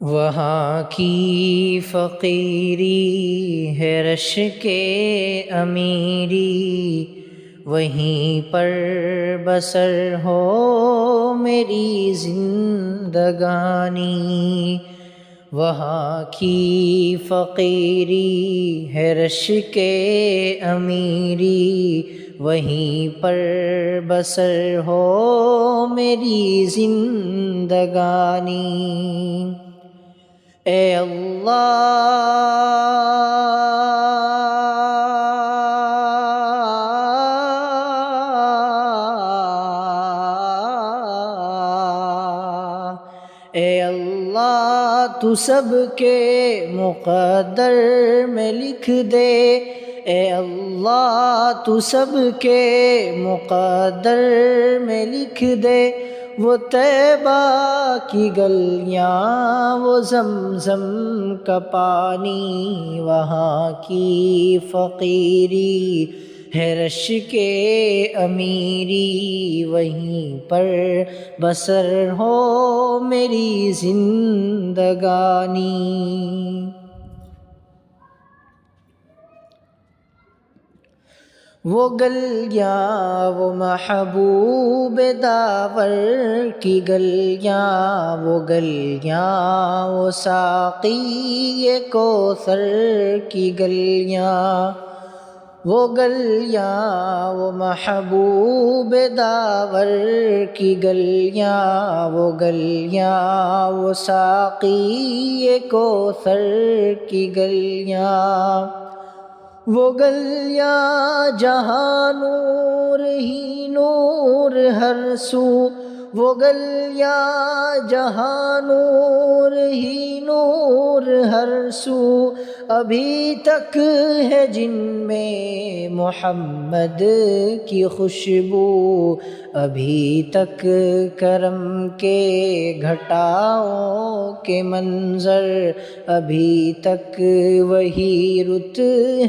وہاں کی فقیری ہے رش کے امیری، وہیں پر بسر ہو میری زندگانی۔ وہاں کی فقیری ہے رش کے امیری، وہیں پر بسر ہو میری زندگانی۔ اے اللہ اے اللہ تو سب کے مقدر میں لکھ دے، اے اللہ تو سب کے مقدر میں لکھ دے، وہ طیبہ کی گلیاں وہ زمزم کا پانی۔ وہاں کی فقیری ہے رش کے امیری، وہیں پر بسر ہو میری زندگانی۔ وہ گلیاں وہ محبوب داور کی گلیاں، وہ گلیاں وہ ساقی کوثر کی گلیاں، وہ گلیاں وہ محبوب داور کی گلیاں، وہ گلیاں وہ ساقی کوثر کی گلیاں، وہ گلیاں جہاں نور ہی نور ہر سو، وہ گلیاں جہاں نور ہی نور ہر سو، ابھی تک ہے جن میں محمد کی خوشبو، ابھی تک کرم کے گھٹاؤں کے منظر، ابھی تک وہی رت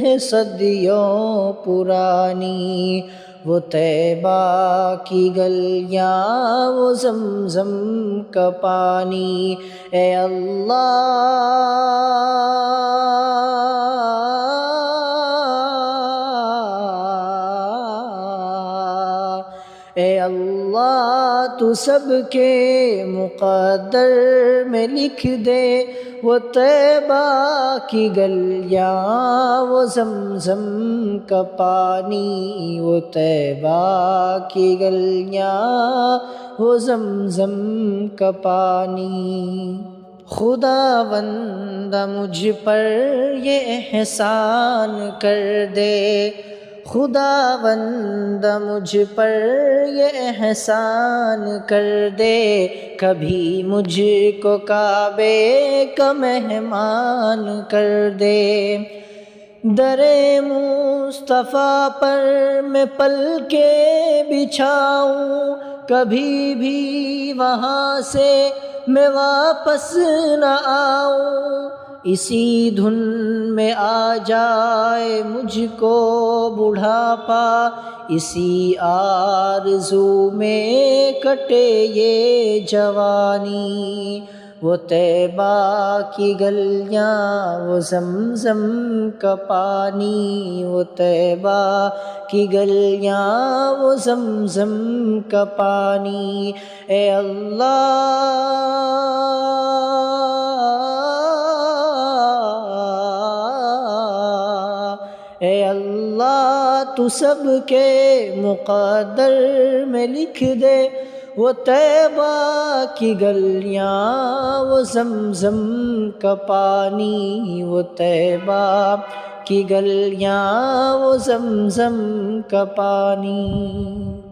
ہے صدیوں پرانی۔ وہ طیبہ کی گلیاں وہ زمزم کا پانی۔ اے اللہ اے اللہ تو سب کے مقدر میں لکھ دے، وہ طیبہ کی گلیاں وہ زمزم کا پانی۔ وہ طیبہ کی گلیاں وہ زمزم کا پانی۔ خداوند مجھ پر یہ احسان کر دے، خداوند مجھ پر یہ احسان کر دے، کبھی مجھ کو کعبے کا مہمان کر دے۔ در مصطفیٰ پر میں پلکیں بچھاؤں، کبھی بھی وہاں سے میں واپس نہ آؤں، اسی دھن میں آ جائے مجھ کو بڑھاپا، اسی آرزو میں کٹے یہ جوانی۔ وہ طیبہ کی گلیاں وہ زمزم کا پانی، وہ طیبہ کی گلیاں وہ زمزم کا پانی۔ اے اللہ اے اللہ تو سب کے مقدر میں لکھ دے، وہ طیبہ کی گلیاں وہ زمزم کا پانی، وہ طیبہ کی گلیاں وہ زمزم کا پانی۔